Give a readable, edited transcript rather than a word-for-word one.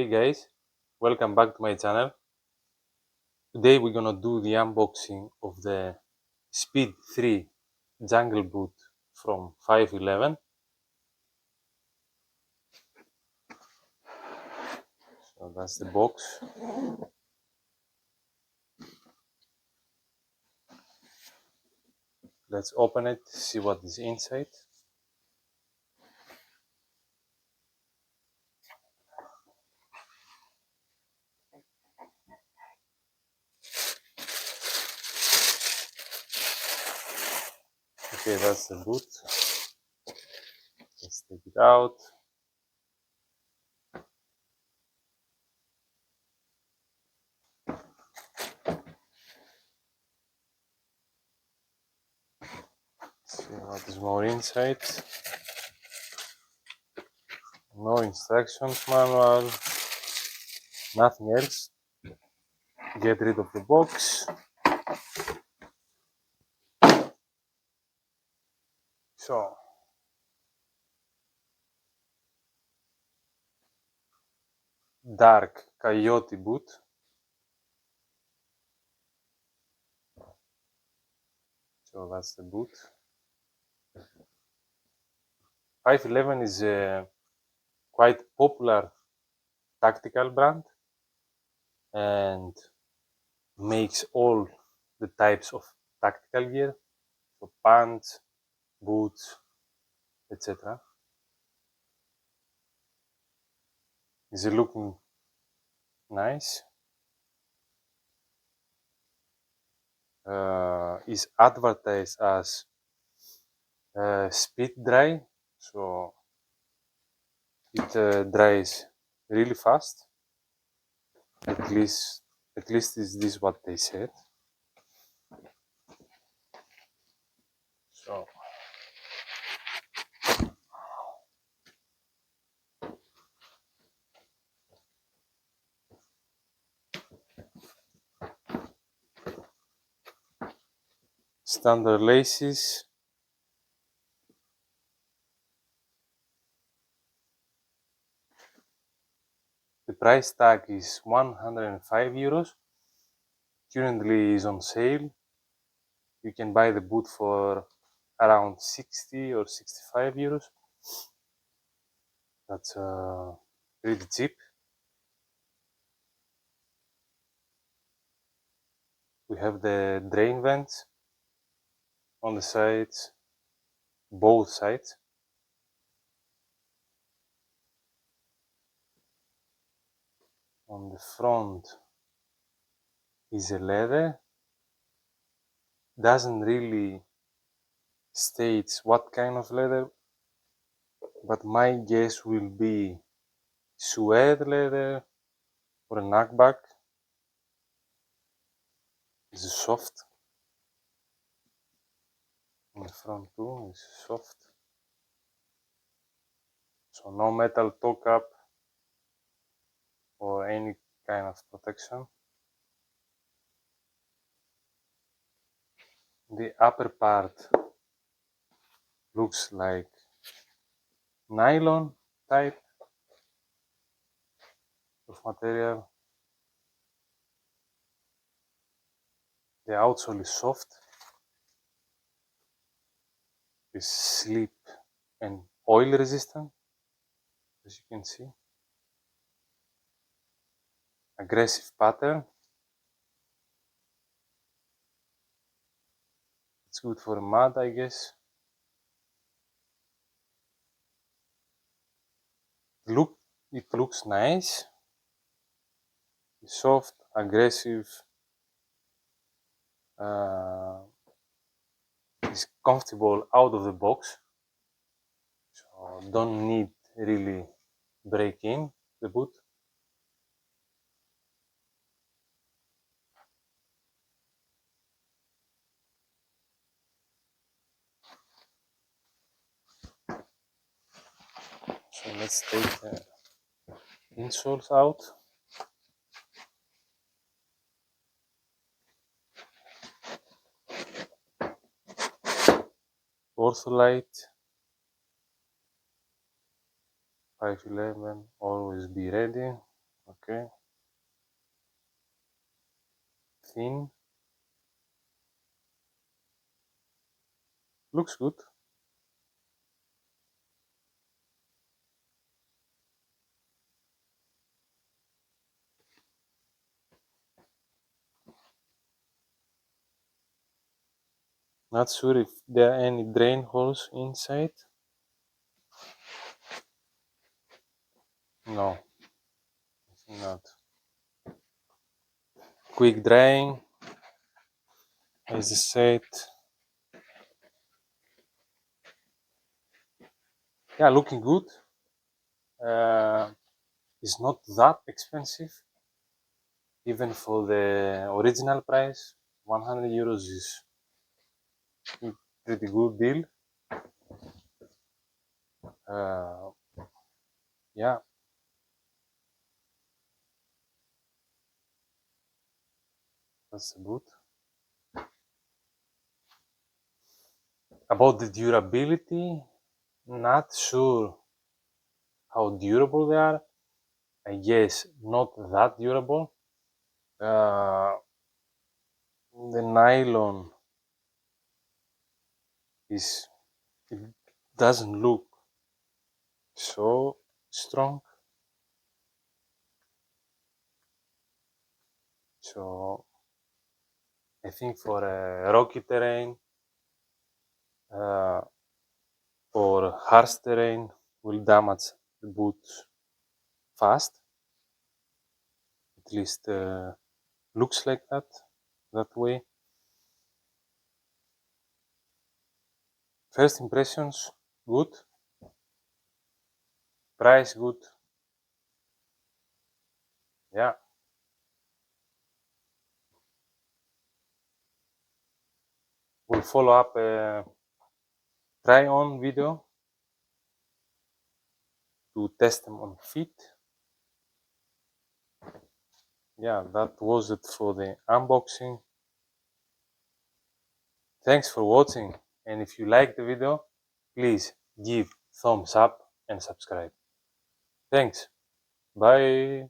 Hey guys, welcome back to my channel. Today we're gonna do the unboxing of the Speed 3 Jungle Boot from 511. So that's the box. Let's open it, see what is inside. Okay, that's the boot. Let's take it out. See what is more inside. No instructions manual, nothing else. Get rid of the box. So, dark Coyote boot. So that's the boot. 511 is a quite popular tactical brand and makes all the types of tactical gear, so pants, boots, etc. Is looking nice. Is advertised as speed dry, so it dries really fast. At least, is this what they said. So standard laces. The price tag is 105 euros. Currently is on sale. You can buy the boot for around 60 or 65 euros. That's pretty cheap. We have the drain vents on the sides, both sides. On the front is a leather. Doesn't really state what kind of leather, but my guess will be suede leather or a knockback. It's soft. On the front too is soft. So no metal toe cap or any kind of protection. The upper part looks like nylon type of material. The outsole is soft, is slip and oil resistant, as you can see. Aggressive pattern. It's good for mud, I guess. It looks nice. It's soft, aggressive. Is comfortable out of the box. So don't need really break in the boot. So let's take the insoles out. Ortholite 511, always be ready. Okay. Thin. Looks good. Not sure if there are any drain holes inside. No, not. Quick drying, as I said. Yeah, looking good. It's not that expensive, even for the original price. 100 euros is a pretty good deal. Uh, yeah, that's the boot. About the durability, not sure how durable they are. I guess not that durable. The nylon is, it doesn't look so strong. So I think for a rocky terrain uh, or harsh terrain will damage the boots fast. At least looks like that way. First impressions, good. Price, good. Yeah. We'll follow up a try on video to test them on feet. Yeah, that was it for the unboxing. Thanks for watching, and if you like the video, please give thumbs up and subscribe. Thanks. Bye.